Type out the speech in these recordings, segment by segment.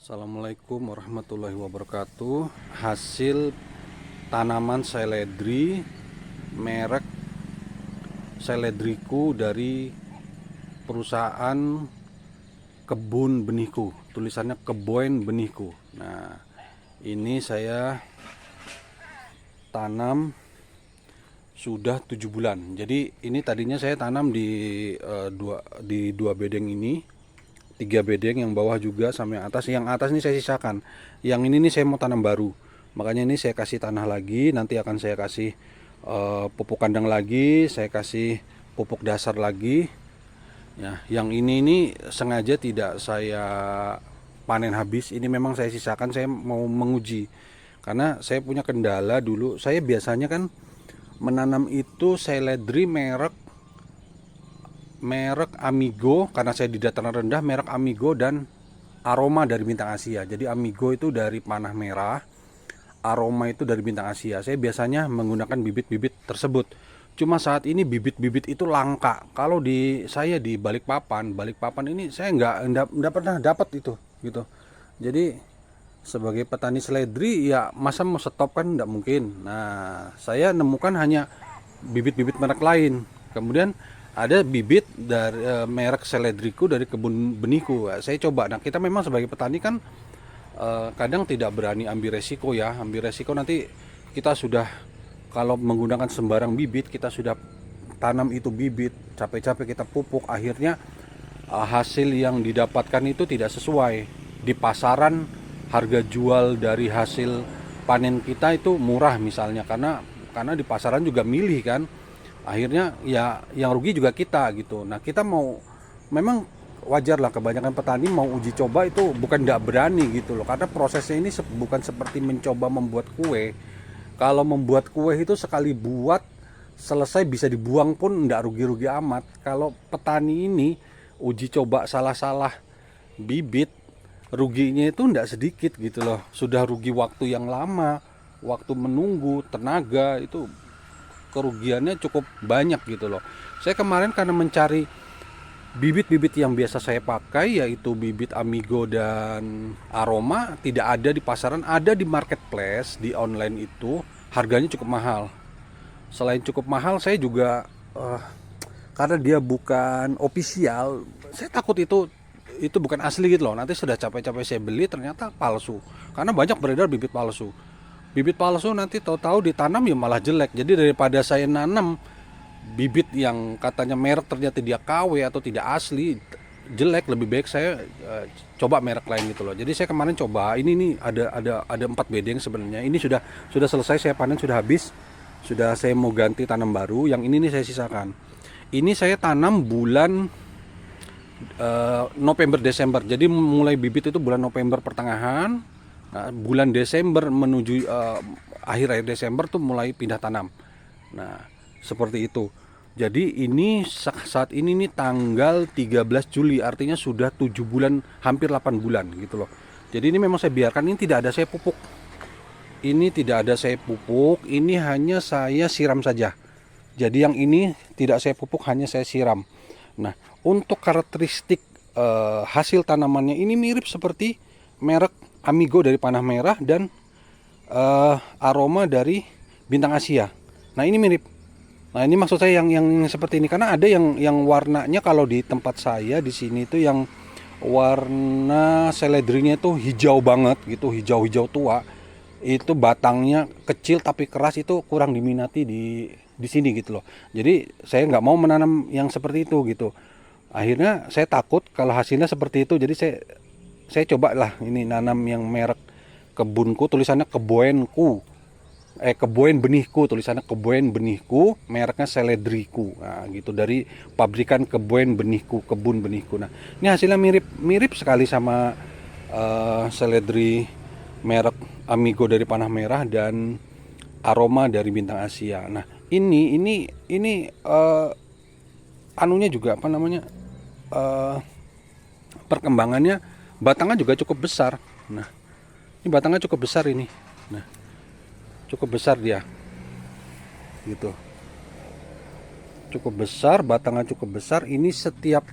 Assalamualaikum warahmatullahi wabarakatuh. Hasil tanaman seledri merek Seledriku dari perusahaan Kebun Benihku. Tulisannya Kebun Benihku. Nah, ini saya tanam sudah 7 bulan. Jadi ini tadinya saya tanam di dua bedeng ini. 3 bedeng, yang bawah juga sama yang atas. Yang atas ini saya sisakan. Yang ini nih saya mau tanam baru. Makanya ini saya kasih tanah lagi. Nanti akan saya kasih pupuk kandang lagi. Saya kasih pupuk dasar lagi. Ya, yang ini sengaja tidak saya panen habis. Ini memang saya sisakan. Saya mau menguji. Karena saya punya kendala dulu. Saya biasanya kan menanam itu seledri merek Amigo, karena saya di dataran rendah, merek Amigo dan Aroma dari Bintang Asia. Jadi Amigo itu dari panah merah, Aroma itu dari Bintang Asia. Saya biasanya menggunakan bibit-bibit tersebut. Cuma saat ini bibit-bibit itu langka. Kalau saya di Balikpapan ini saya nggak pernah dapat itu gitu. Jadi sebagai petani seledri ya masa mau stop kan nggak mungkin. Nah, saya nemukan hanya bibit-bibit merek lain. Kemudian ada bibit dari merek Seledriku dari Kebun Benihku. Saya coba. Nah, kita memang sebagai petani kan kadang tidak berani ambil resiko ya. Ambil resiko nanti kita sudah, kalau menggunakan sembarang bibit, kita sudah tanam itu bibit, capek-capek kita pupuk, akhirnya hasil yang didapatkan itu tidak sesuai. Di pasaran harga jual dari hasil panen kita itu murah misalnya, karena di pasaran juga milih kan. Akhirnya ya yang rugi juga kita gitu. Nah, kita memang wajar lah, kebanyakan petani mau uji coba itu bukan tidak berani gitu loh, karena prosesnya ini bukan seperti mencoba membuat kue. Kalau membuat kue itu sekali buat selesai bisa dibuang pun tidak rugi-rugi amat. Kalau petani ini uji coba salah-salah bibit, ruginya itu tidak sedikit gitu loh. Sudah rugi waktu yang lama, waktu menunggu, tenaga, itu kerugiannya cukup banyak gitu loh. Saya kemarin karena mencari bibit-bibit yang biasa saya pakai, yaitu bibit Amigo dan Aroma, tidak ada di pasaran. Ada di marketplace, di online itu harganya cukup mahal. Selain cukup mahal, saya juga karena dia bukan official, saya takut itu bukan asli gitu loh. Nanti sudah capek-capek saya beli ternyata palsu, karena banyak beredar bibit palsu. Bibit palsu nanti tahu-tahu ditanam ya malah jelek. Jadi daripada saya nanam bibit yang katanya merek ternyata dia KW atau tidak asli, jelek, lebih baik saya coba merek lain gitu loh. Jadi saya kemarin coba ini ada 4 bedeng sebenarnya. Ini sudah selesai saya panen, sudah habis. Sudah saya mau ganti tanam baru. Yang ini nih saya sisakan. Ini saya tanam bulan November Desember. Jadi mulai bibit itu bulan November pertengahan. Nah, bulan Desember menuju akhir Desember tuh mulai pindah tanam. Nah, seperti itu. Jadi ini saat ini nih tanggal 13 Juli, artinya sudah 7 bulan, hampir 8 bulan gitu loh. Jadi ini memang saya biarkan, ini tidak ada saya pupuk. Ini tidak ada saya pupuk, ini hanya saya siram saja. Jadi yang ini tidak saya pupuk, hanya saya siram. Nah, untuk karakteristik hasil tanamannya ini mirip seperti merek Amigo dari panah merah dan Aroma dari Bintang Asia. Nah, ini mirip. Nah, ini maksud saya yang seperti ini, karena ada yang warnanya kalau di tempat saya di sini itu yang warna seledrinya itu hijau banget gitu, hijau-hijau tua. Itu batangnya kecil tapi keras, itu kurang diminati di sini gitu loh. Jadi saya nggak mau menanam yang seperti itu gitu. Akhirnya saya takut kalau hasilnya seperti itu, jadi saya coba lah ini nanam yang merek Kebunku, tulisannya Kebunku, Kebun Benihku, tulisannya Kebun Benihku, mereknya Seledriku. Nah, gitu, dari pabrikan Kebun Benihku, Kebun Benihku. Nah, ini hasilnya mirip sekali sama Seledri merek Amigo dari panah merah dan Aroma dari Bintang Asia. Nah, ini anunya juga apa namanya? Perkembangannya, batangnya juga cukup besar. Nah, ini batangnya cukup besar ini. Nah, cukup besar dia. Gitu. Cukup besar, batangnya cukup besar. Ini setiap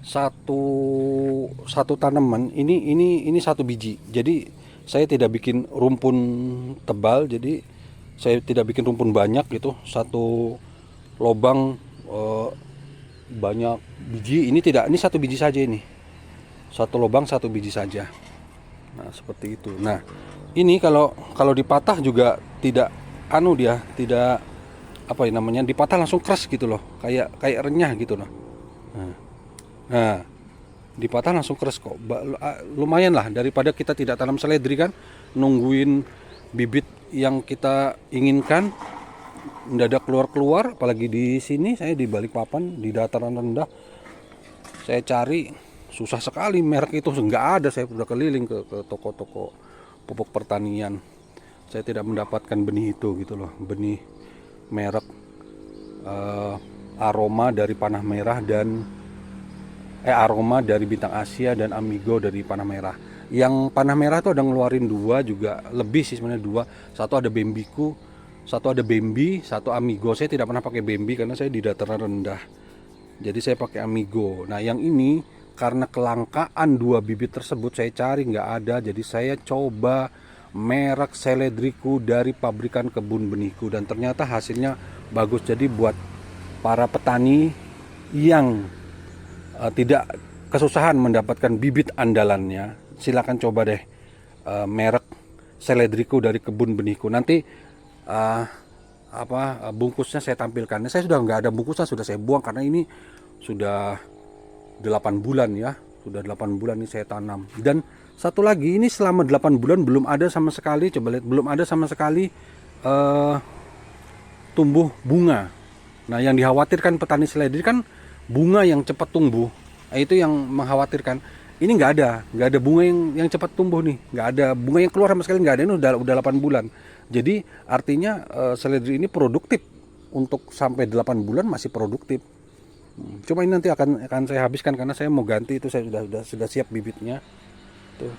satu satu tanaman ini satu biji. Jadi saya tidak bikin rumpun tebal, jadi saya tidak bikin rumpun banyak gitu. Satu lobang banyak biji. Ini tidak, ini satu biji saja ini. Satu lobang satu biji saja. Nah, seperti itu. Nah, ini kalau dipatah juga tidak dia tidak apa ya namanya, dipatah langsung keras gitu loh. Kayak renyah gitu loh. Nah, dipatah langsung keras kok. Lumayan lah daripada kita tidak tanam seledri kan, nungguin bibit yang kita inginkan mendadak keluar, apalagi di sini saya di Balikpapan di dataran rendah. Saya cari susah sekali merek itu, nggak ada. Saya sudah keliling ke toko-toko pupuk pertanian. Saya tidak mendapatkan benih itu gitu loh, benih merek aroma dari panah merah dan aroma dari bintang Asia dan Amigo dari panah merah. Yang panah merah tuh ada ngeluarin dua juga, lebih sih sebenarnya dua. Satu ada Bembiku, satu ada Bembi, satu Amigo. Saya tidak pernah pakai Bembi karena saya di dataran rendah. Jadi saya pakai Amigo. Nah, yang ini karena kelangkaan dua bibit tersebut saya cari nggak ada. Jadi saya coba merek seledriku dari pabrikan kebun benihku dan ternyata hasilnya bagus. Jadi buat para petani yang tidak kesusahan mendapatkan bibit andalannya, silakan coba deh merek seledriku dari kebun benihku. Nanti bungkusnya saya tampilkan. Saya sudah nggak ada bungkusnya, sudah saya buang karena ini sudah 8 bulan ya. Sudah 8 bulan ini saya tanam. Dan satu lagi, ini selama 8 bulan belum ada sama sekali, coba lihat, belum ada sama sekali tumbuh bunga. Nah, yang dikhawatirkan petani seledri kan bunga yang cepat tumbuh. Nah, itu yang mengkhawatirkan. Ini nggak ada bunga yang cepat tumbuh nih, nggak ada bunga yang keluar sama sekali, nggak ada. Ini udah 8 bulan. Jadi artinya seledri ini produktif, untuk sampai 8 bulan masih produktif. Cuma ini nanti akan saya habiskan karena saya mau ganti itu. Saya sudah siap bibitnya. Tuh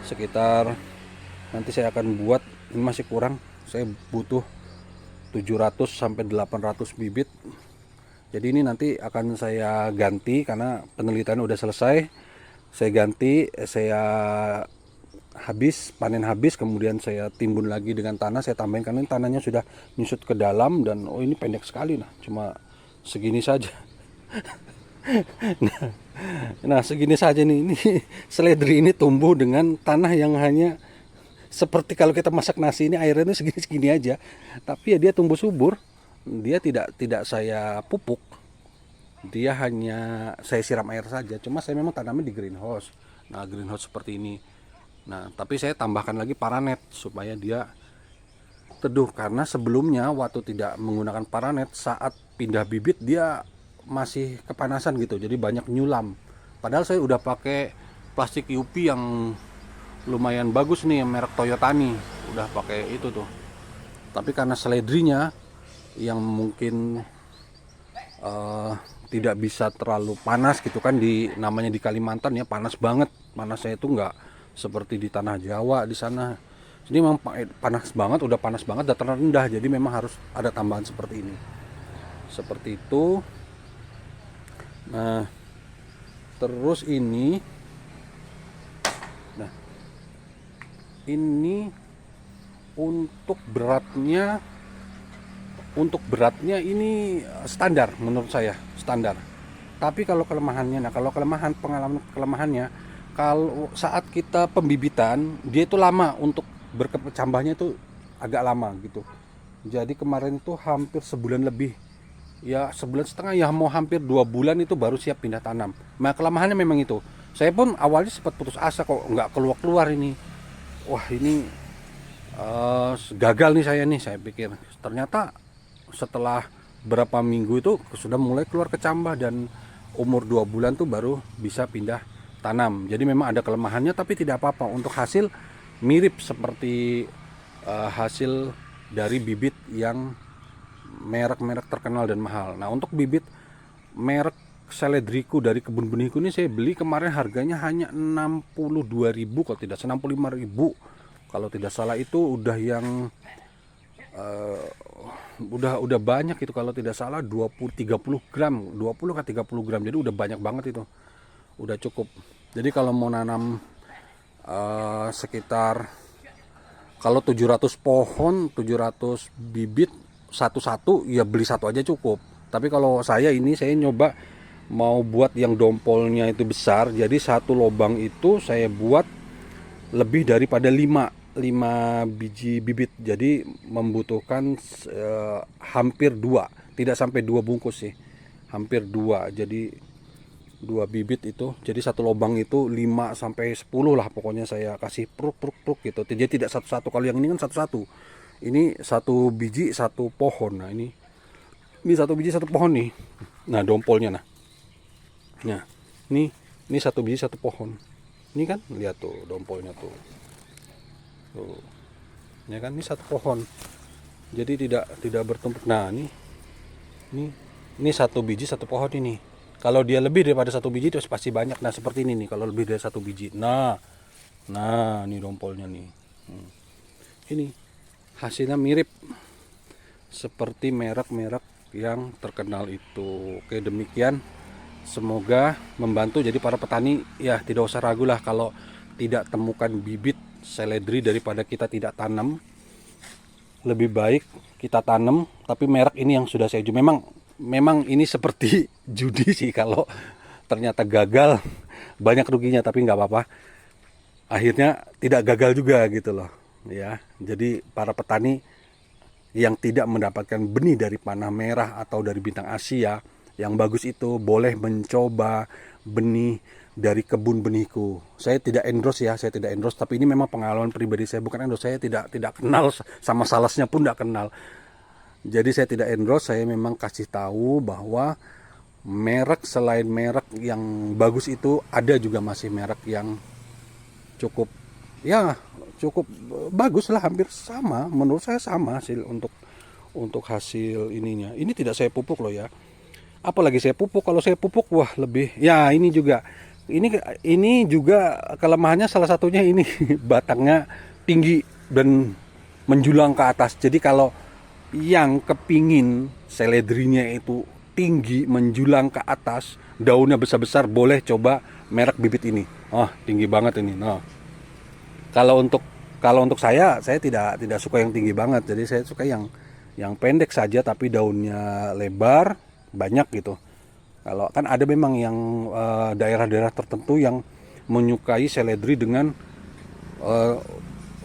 sekitar, nanti saya akan buat, ini masih kurang. Saya butuh 700 sampai 800 bibit. Jadi ini nanti akan saya ganti karena penelitian udah selesai. Saya ganti, saya panen habis, kemudian saya timbun lagi dengan tanah, saya tambahin karena tanahnya sudah nyusut ke dalam dan ini pendek sekali, nah cuma segini saja. Nah, segini saja nih, ini seledri ini tumbuh dengan tanah yang hanya seperti kalau kita masak nasi, ini airnya segini-segini aja, tapi ya dia tumbuh subur. Dia tidak saya pupuk, dia hanya saya siram air saja. Cuma saya memang tanamnya di greenhouse. Nah, greenhouse seperti ini. Nah, tapi saya tambahkan lagi paranet supaya dia teduh, karena sebelumnya waktu tidak menggunakan paranet, saat pindah bibit dia masih kepanasan gitu, jadi banyak nyulam. Padahal saya udah pakai plastik UV yang lumayan bagus nih, merek Toyotani, udah pakai itu tuh. Tapi karena seledrinya yang mungkin tidak bisa terlalu panas gitu kan, namanya di Kalimantan ya, panas banget. Panasnya itu nggak seperti di tanah Jawa di sana. Jadi memang panas banget, udah panas banget, dataran rendah. Jadi memang harus ada tambahan seperti ini. Seperti itu. Nah, terus ini, nah ini untuk beratnya ini standar, menurut saya standar. Tapi kalau kelemahannya, pengalaman kelemahannya, kalau saat kita pembibitan dia itu lama untuk berkecambahnya, itu agak lama gitu. Jadi kemarin itu hampir sebulan lebih, ya 1,5 bulan ya, mau hampir 2 bulan itu baru siap pindah tanam. Nah, kelemahannya memang itu. Saya pun awalnya sempat putus asa, kok nggak keluar ini. Wah, ini gagal nih saya pikir. Ternyata setelah berapa minggu itu sudah mulai keluar kecambah, dan umur 2 bulan tuh baru bisa pindah tanam. Jadi memang ada kelemahannya, tapi tidak apa-apa. Untuk hasil mirip seperti hasil dari bibit yang merek-merek terkenal dan mahal. Nah, untuk bibit merek seledriku dari kebun benihku ini saya beli kemarin harganya hanya 62.000 kalau tidak 65.000 kalau tidak salah. Itu udah yang udah banyak itu, kalau tidak salah 20-30 gram, 20 ke 30 gram. Jadi udah banyak banget itu. udah cukup. Jadi kalau mau nanam sekitar, kalau 700 pohon, 700 bibit satu-satu, ya beli satu aja cukup. Tapi kalau saya nyoba mau buat yang dompolnya itu besar, jadi satu lubang itu saya buat lebih daripada 5 biji bibit, jadi membutuhkan hampir 2, tidak sampai 2 bungkus sih, hampir 2. Jadi 2 bibit itu, jadi satu lubang itu 5 sampai 10 lah pokoknya, saya kasih pruk gitu. Jadi tidak satu-satu, kalau yang ini kan satu-satu, ini satu biji satu pohon. Nah ini satu biji satu pohon nih, nah dompolnya. Nah ini satu biji satu pohon, ini kan lihat tuh dompolnya tuh ya kan, ini satu pohon, jadi tidak bertumpuk. Nah ini satu biji satu pohon ini. Kalau dia lebih daripada satu biji itu pasti banyak. Nah seperti ini nih, kalau lebih dari satu biji. Nah ini dompolnya nih. Ini hasilnya mirip seperti merek-merek yang terkenal itu. Oke, demikian. Semoga membantu. Jadi para petani ya tidak usah ragu lah kalau tidak temukan bibit seledri daripada kita tidak tanam. Lebih baik kita tanam, tapi merek ini yang sudah saya jual. Memang ini seperti judi sih, kalau ternyata gagal banyak ruginya, tapi nggak apa-apa. Akhirnya tidak gagal juga gitu loh ya. Jadi para petani yang tidak mendapatkan benih dari panah merah atau dari bintang Asia yang bagus itu boleh mencoba benih dari kebun benihku. Saya tidak endorse ya, tapi ini memang pengalaman pribadi saya, bukan endorse. Saya tidak kenal sama salesnya pun, tidak kenal. Jadi saya tidak endorse, saya memang kasih tahu bahwa merek selain merek yang bagus itu ada juga masih merek yang cukup bagus lah, hampir sama, menurut saya sama hasil untuk hasil ininya. Ini tidak saya pupuk loh ya. Apalagi saya pupuk, kalau saya pupuk wah lebih. Ya ini juga kelemahannya salah satunya ini batangnya tinggi dan menjulang ke atas. Jadi kalau yang kepingin seledrinya itu tinggi menjulang ke atas, daunnya besar-besar, boleh coba merek bibit ini. Tinggi banget ini. Nah, kalau untuk saya tidak suka yang tinggi banget. Jadi saya suka yang pendek saja tapi daunnya lebar, banyak gitu. Kalau kan ada memang yang daerah-daerah tertentu yang menyukai seledri dengan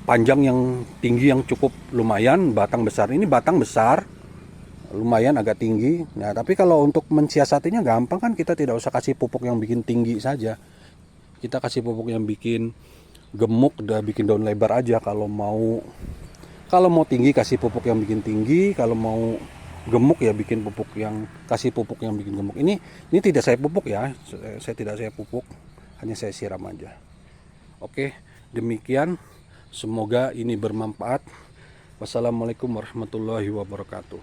panjang yang tinggi yang cukup lumayan, batang besar. Ini batang besar, lumayan agak tinggi. Nah, tapi kalau untuk mensiasatinya gampang kan, kita tidak usah kasih pupuk yang bikin tinggi saja. Kita kasih pupuk yang bikin gemuk, udah bikin daun lebar aja. Kalau mau tinggi kasih pupuk yang bikin tinggi, kalau mau gemuk ya kasih pupuk yang bikin gemuk. Ini tidak saya pupuk ya, saya pupuk, hanya saya siram aja. Oke, demikian. Semoga ini bermanfaat. Wassalamualaikum warahmatullahi wabarakatuh.